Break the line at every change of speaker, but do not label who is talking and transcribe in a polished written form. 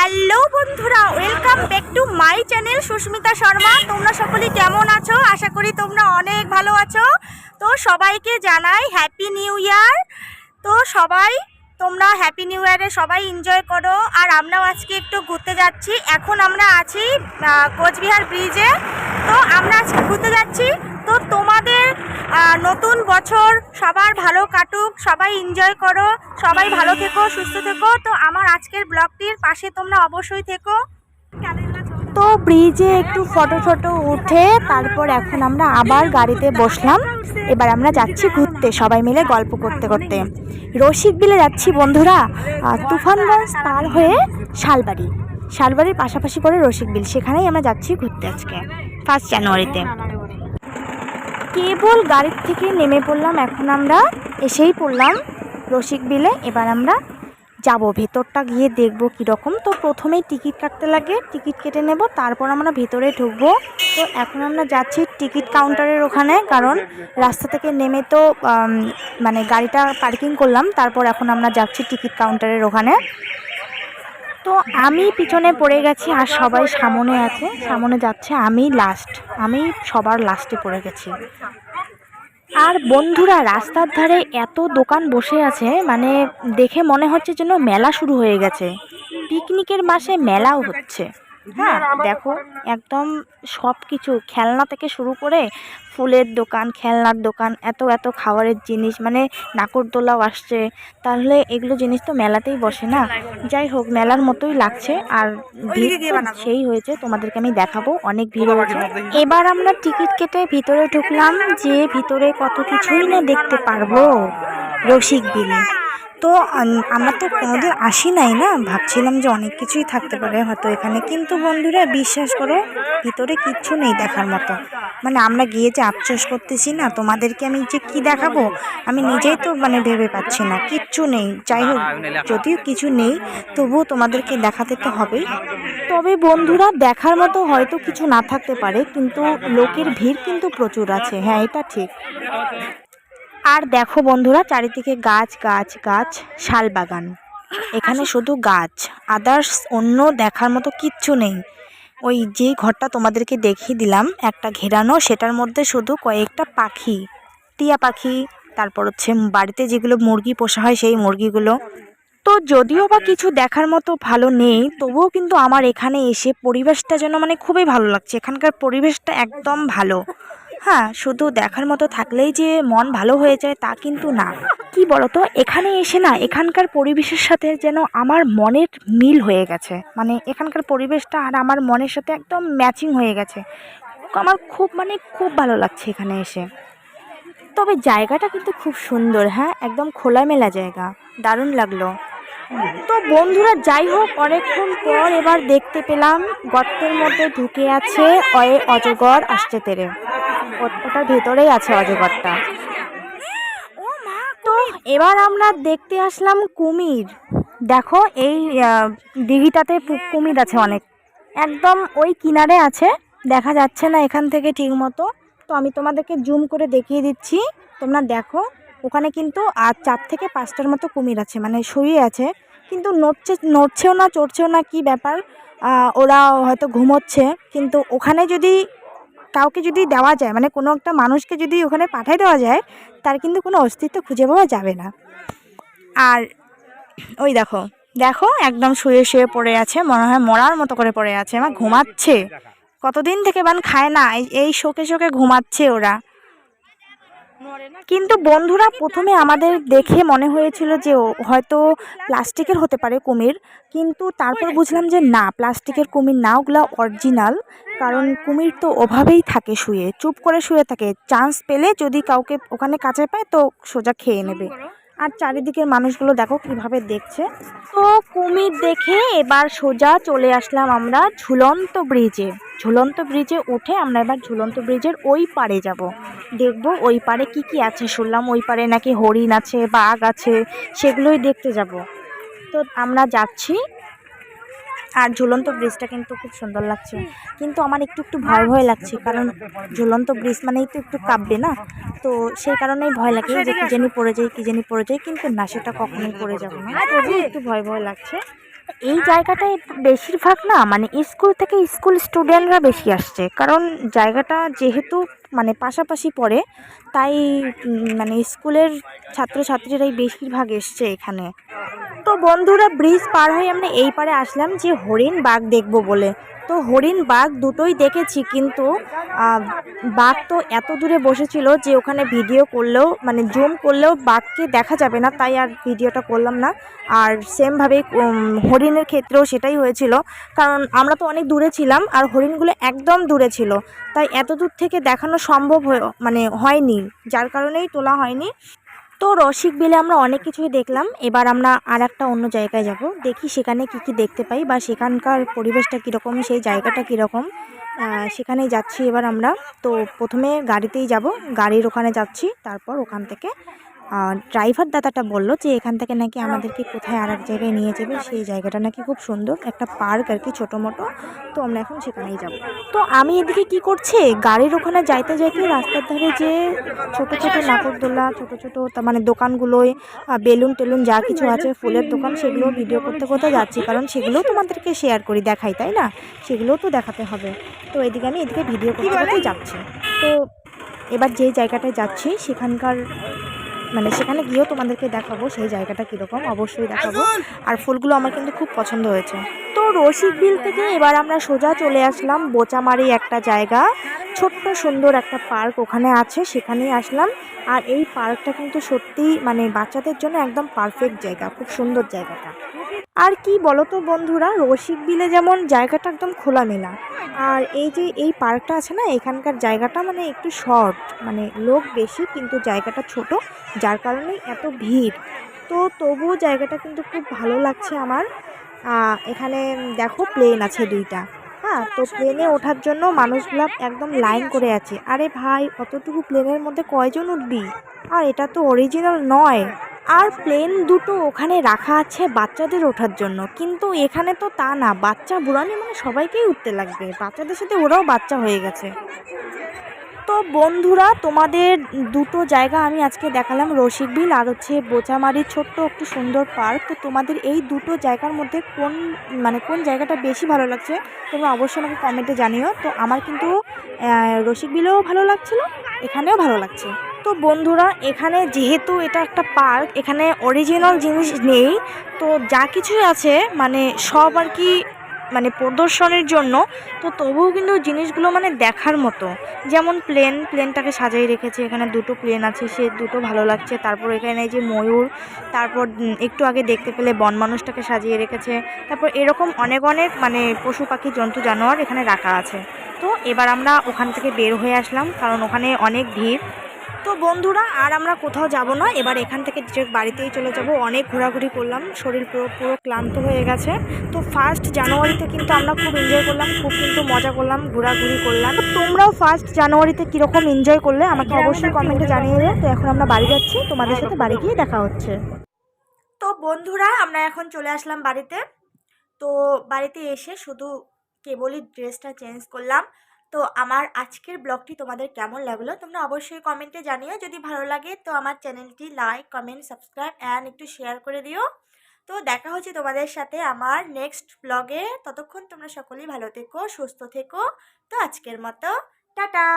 Hello বন্ধুরা, welcome back to my channel Susmita Sharma. তোমরা সকলে কেমন আছো? আশা করি তোমরা অনেক ভালো আছো। তো সবাইকে জানাই হ্যাপি নিউ ইয়ার। তো সবাই তোমরা হ্যাপি নিউ ইয়ারে সবাই এনজয় করো। আর আমরাও আজকে একটু ঘুরতে যাচ্ছি। এখন আমরা আছি কোচবিহার ব্রিজে। তো আমরা আজকে ঘুরতে যাচ্ছি। তো তোমাদের নতুন বছর সবার ভালো কাটুক, সবাই এনজয় করো, সবাই ভালো থেকো, সুস্থ থেকো। তো আমার আজকের ব্লগটির পাশে তোমরা অবশ্যই থেকো। তো ব্রিজে একটু ফটো উঠে তারপর এখন আমরা আবার গাড়িতে বসলাম। এবার আমরা যাচ্ছি ঘুরতে, সবাই মিলে গল্প করতে করতে রসিক বিলে যাচ্ছি বন্ধুরা। তুফানগঞ্জ পার হয়ে শালবাড়ির পাশাপাশি করে রসিক বিল, সেখানেই আমরা যাচ্ছি ঘুরতে আজকে 1 জানুয়ারিতে। কেবল গাড়ির থেকে নেমে পড়লাম, এখন আমরা এসেই পড়লাম রসিক বিলে। এবার আমরা যাব ভেতরটা গিয়ে দেখব কীরকম। তো প্রথমেই টিকিট কাটতে লাগে, টিকিট কেটে নেব, তারপর আমরা ভেতরে ঢুকবো। তো এখন আমরা যাচ্ছি টিকিট কাউন্টারের ওখানে, কারণ রাস্তা থেকে নেমে তো মানে গাড়িটা পার্কিং করলাম, তারপর এখন আমরা যাচ্ছি টিকিট কাউন্টারের ওখানে। তো আমি পিছনে পড়ে গেছি আর সবাই সামনে যাচ্ছে, আমি সবার লাস্টে পড়ে গেছি। আর বন্ধুরা, রাস্তার ধারে এত দোকান বসে আছে, মানে দেখে মনে হচ্ছে যেন মেলা শুরু হয়ে গেছে। পিকনিকের মাসে মেলাও হচ্ছে। হ্যাঁ দেখো, একদম সব কিছু, খেলনা থেকে শুরু করে ফুলের দোকান, খেলনার দোকান, এত খাবারের জিনিস, মানে নাগরদোলাও আসছে। তাহলে এগুলো জিনিস তো মেলাতেই বসে না। যাই হোক, মেলার মতোই লাগছে। আর ভিড় সেই হয়েছে, তোমাদেরকে আমি দেখাবো, অনেক ভিড় হয়েছে। এবার আমরা টিকিট কেটে ভিতরে ঢুকলাম, যে ভিতরে কত কিছুই না দেখতে পারবো রসিক বিলে। তো আমরা তো কোনোদিন আসি নাই না, ভাবছিলাম যে অনেক কিছুই থাকতে পারে হয়তো এখানে, কিন্তু বন্ধুরা বিশ্বাস করো, ভিতরে কিচ্ছু নেই দেখার মতো। মানে আমরা গিয়ে যে আফসোস করতেছি না, তোমাদেরকে আমি যে কি দেখাবো আমি নিজেই তো মানে ভেবে পাচ্ছি না, কিচ্ছু নেই। যাই হোক, যদিও কিছু নেই তবুও তোমাদেরকে দেখাতে তো হবেই। তবে বন্ধুরা, দেখার মতো হয়তো কিছু না থাকতে পারে, কিন্তু লোকের ভিড় কিন্তু প্রচুর আছে। হ্যাঁ, এটা ঠিক। আর দেখো বন্ধুরা, চারিদিকে গাছ গাছ গাছ, শালবাগান, এখানে শুধু গাছ, আদার্স অন্য দেখার মতো কিচ্ছু নেই। ওই যে ঘরটা তোমাদেরকে দেখিয়ে দিলাম একটা ঘেরানো, সেটার মধ্যে শুধু কয়েকটা পাখি, টিয়া পাখি, তারপর হচ্ছে বাড়িতে যেগুলো মুরগি পোষা হয় সেই মুরগিগুলো। তো যদিও বা কিছু দেখার মতো ভালো নেই, তবুও কিন্তু আমার এখানে এসে পরিবেশটা যেন মানে খুবই ভালো লাগছে। এখানকার পরিবেশটা একদম ভালো। হ্যাঁ, শুধু দেখার মতো থাকলেই যে মন ভালো হয়ে যায় তা কিন্তু না। কি বলতো, এখানে এসে না এখানকার পরিবেশের সাথে যেন আমার মনের মিল হয়ে গেছে। মানে এখানকার পরিবেশটা আর আমার মনের সাথে একদম ম্যাচিং হয়ে গেছে। আমার খুব ভালো লাগছে এখানে এসে। তবে জায়গাটা কিন্তু খুব সুন্দর। হ্যাঁ, একদম খোলামেলা জায়গা, দারুণ লাগলো। তো বন্ধুরা, যাই হোক, অনেকক্ষণ পর এবার দেখতে পেলাম গর্তের মধ্যে ঢুকে আছে অজগর আসছে তেরে। ওটার ভেতরেই আছে অজগরটা। তো এবার আমরা দেখতে আসলাম কুমির। দেখো, এই দিঘিটাতে কুমির আছে অনেক, একদম ওই কিনারে আছে, দেখা যাচ্ছে না এখান থেকে ঠিক মতো। তো আমি তোমাদেরকে জুম করে দেখিয়ে দিচ্ছি, তোমরা দেখো। ওখানে কিন্তু আর 4 থেকে 5টার মতো কুমির আছে, মানে শুয়ে আছে, কিন্তু নড়ছেও না, চড়ছেও না, কি ব্যাপার। ওরা হয়তো ঘুমোচ্ছে। কিন্তু ওখানে যদি কাউকে যদি দেওয়া যায়, মানে কোনো একটা মানুষকে যদি ওখানে পাঠিয়ে দেওয়া যায়, তার কিন্তু কোনো অস্তিত্ব খুঁজে পাওয়া যাবে না। আর ওই দেখো দেখো, একদম শুয়ে পড়ে আছে, মনে হয় মরার মতো করে পড়ে আছে, আমার ঘুমাচ্ছে। কতদিন থেকে খায় না, এই শোকে ঘুমাচ্ছে ওরা। কিন্তু বন্ধুরা, প্রথমে আমাদের দেখে মনে হয়েছিল যে হয়তো প্লাস্টিকের হতে পারে কুমির, কিন্তু তারপর বুঝলাম যে না, প্লাস্টিকের কুমির না, ওগুলো অরিজিনাল। কারণ কুমির তো ওভাবেই থাকে, চুপ করে শুয়ে থাকে, চান্স পেলে যদি কাউকে ওখানে কাছে পায় তো সোজা খেয়ে নেবে। আর চারিদিকের মানুষগুলো দেখো কিভাবে দেখছে। তো কুমির দেখে এবার সোজা চলে আসলাম আমরা ঝুলন্ত ব্রিজে উঠে আমরা এবার ঝুলন্ত ব্রিজের ওই পারে যাব, দেখবো ওই পারে কি আছে। শুনলাম ওই পারে নাকি হরিণ আছে, বাঘ আছে, সেগুলোই দেখতে যাব। তো আমরা যাচ্ছি। আর ঝুলন্ত ব্রিজটা কিন্তু খুব সুন্দর লাগছে, কিন্তু আমার একটু ভয় লাগছে, কারণ ঝুলন্ত ব্রিজ মানেই তো একটু কাঁপবে না, তো সেই কারণেই ভয় লাগে যে কি জানি পড়ে যায়, কিন্তু না, সেটা কখনোই পড়ে যাবো না, তবুও একটু ভয় লাগছে। এই জায়গাটায় বেশিরভাগ না মানে স্কুল থেকে স্কুল স্টুডেন্টরা বেশি আসছে, কারণ জায়গাটা যেহেতু মানে পাশাপাশি পড়ে, তাই মানে স্কুলের ছাত্রছাত্রীরাই বেশিরভাগ এসছে এখানে। তো বন্ধুরা, ব্রিজ পার হয়ে আমরা এই পারে আসলাম যে হরিণ বাঘ দেখবো বলে। তো হরিণ বাঘ দুটোই দেখেছি, কিন্তু বাঘ তো এত দূরে বসেছিল যে ওখানে ভিডিও করলেও মানে জুম করলেও বাঘকে দেখা যাবে না, তাই আর ভিডিওটা করলাম না। আর সেমভাবে হরিণের ক্ষেত্রেও সেটাই হয়েছিল, কারণ আমরা তো অনেক দূরে ছিলাম আর হরিণগুলো একদম দূরে ছিল, তাই এত দূর থেকে দেখানো সম্ভব মানে হয়নি, যার কারণেই তোলা হয়নি। তো রসিক বিলে আমরা অনেক কিছুই দেখলাম। এবার আমরা আর একটা অন্য জায়গায় যাব, দেখি সেখানে কি কি দেখতে পাই বা সেখানকার পরিবেশটা কীরকম, সেই জায়গাটা কীরকম, সেখানেই যাচ্ছি এবার আমরা। তো প্রথমে গাড়িতেই যাব, গাড়ির ওখানে যাচ্ছি, তারপর ওখান থেকে ড্রাইভার দাদাটা বলল যে এখান থেকে নাকি আমাদেরকে কোথায় আর এক জায়গায় নিয়ে যাবে, সেই জায়গাটা নাকি খুব সুন্দর, একটা পার্ক আর কি, ছোটো মোটো। তো আমরা এখন সেখানেই যাব। তো আমি এদিকে কি করছি, গাড়ির ওখানে যাইতে যাইতে রাস্তার ধারে যে ছোট ছোট নাগরদোলা, ছোট ছোট মানে দোকানগুলোয় বেলুন টেলুন যা কিছু আছে, ফুলের দোকান, সেগুলো ভিডিও করতে করতে যাচ্ছি, কারণ সেগুলোও তোমাদেরকে শেয়ার করি, দেখাই, তাই না? সেগুলোও তো দেখাতে হবে। তো এদিকে আমি এদিকে ভিডিও করতে করতে যাচ্ছি। তো এবার যে জায়গাটায় যাচ্ছি সেখানকার মানে সেখানে গিয়েও তোমাদেরকে দেখাবো সেই জায়গাটা কীরকম, অবশ্যই দেখাবো। আর ফুলগুলো আমার কিন্তু খুব পছন্দ হয়েছে। তো রসিক বিল থেকে এবার আমরা সোজা চলে আসলাম বোচামারি একটা জায়গা, ছোট্ট সুন্দর একটা পার্ক ওখানে আছে, সেখানেই আসলাম। আর এই পার্কটা কিন্তু সত্যিই মানে বাচ্চাদের জন্য একদম পারফেক্ট জায়গা, খুব সুন্দর জায়গাটা। আর কি বলো তো বন্ধুরা, রসিক বিলে যেমন জায়গাটা একদম খোলামেলা, আর এই যে এই পার্কটা আছে না, এখানকার জায়গাটা মানে একটু শর্ট, মানে লোক বেশি কিন্তু জায়গাটা ছোট, যার কারণে এত ভিড়। তো তবুও জায়গাটা কিন্তু খুব ভালো লাগছে আমার। এখানে দেখো প্লেন আছে দুইটা। হ্যাঁ, তো প্লেনে ওঠার জন্য মানুষগুলো একদম লাইন করে আছে। আরে ভাই, অতটুকু প্লেনের মধ্যে কয়জন উঠবি? আর এটা তো অরিজিনাল নয়। আর প্লেন দুটো ওখানে রাখা আছে বাচ্চাদের ওঠার জন্য, কিন্তু এখানে তো তা না, বাচ্চা বুড়ানি মানে সবাইকেই উঠতে লাগবে, বাচ্চাদের সাথে ওরাও বাচ্চা হয়ে গেছে। তো বন্ধুরা, তোমাদের দুটো জায়গা আমি আজকে দেখালাম, রসিক বিল আর হচ্ছে বোচামারির ছোট্ট একটু সুন্দর পার্ক। তো তোমাদের এই দুটো জায়গার মধ্যে কোন জায়গাটা বেশি ভালো লাগছে তোমরা অবশ্যই আমাকে কমেন্টে জানিও। তো আমার কিন্তু রসিক বিলেও ভালো লাগছিলো, এখানেও ভালো লাগছে। তো বন্ধুরা, এখানে যেহেতু এটা একটা পার্ক, এখানে অরিজিনাল জিনিস নেই, তো যা কিছুই আছে মানে সব আর কি মানে প্রদর্শনের জন্য। তো তবুও কিন্তু জিনিসগুলো মানে দেখার মতো, যেমন প্লেনটাকে সাজিয়ে রেখেছে, এখানে দুটো প্লেন আছে, সে দুটো ভালো লাগছে। তারপর এখানে এই যে ময়ূর, তারপর একটু আগে দেখতে পেলে বন মানুষটাকে সাজিয়ে রেখেছে। তারপর এরকম অনেক অনেক মানে পশু পাখি জন্তু জানোয়ার এখানে রাখা আছে। তো এবার আমরা ওখান থেকে বের হয়ে আসলাম, কারণ ওখানে অনেক ভিড়। তো বন্ধুরা, আর আমরা কোথাও যাব না, এবার এখান থেকে ডিরেক্ট বাড়িতেই চলে যাব। অনেক ঘোরাঘুরি করলাম, শরীর পুরো পুরো ক্লান্ত হয়ে গেছে। তো 1 জানুয়ারিতে কিন্তু আমরা খুব এনজয় করলাম, খুব কিন্তু মজা করলাম, ঘোরাঘুরি করলাম। তো তোমরাও 1 জানুয়ারিতে কীরকম এনজয় করলে আমাকে অবশ্যই কমেন্টে জানিয়ে দেবে। তো এখন আমরা বাড়ি যাচ্ছি, তোমাদের সাথে বাড়ি গিয়ে দেখা হচ্ছে। তো বন্ধুরা, আমরা এখন চলে আসলাম বাড়িতে। তো বাড়িতে এসে শুধু কেবলই ড্রেসটা চেঞ্জ করলাম। তো আমার আজকের ব্লগটি তোমাদের কেমন লাগলো তোমরা অবশ্যই কমেন্টে জানিও। যদি ভালো লাগে তো আমার চ্যানেলটি লাইক, কমেন্ট, সাবস্ক্রাইব অ্যান্ড একটু শেয়ার করে দিও। তো দেখা হচ্ছে তোমাদের সাথে আমার নেক্সট ব্লগে। ততক্ষণ তোমরা সকলেই ভালো থেকো, সুস্থ থেকো। তো আজকের মতো টাটা।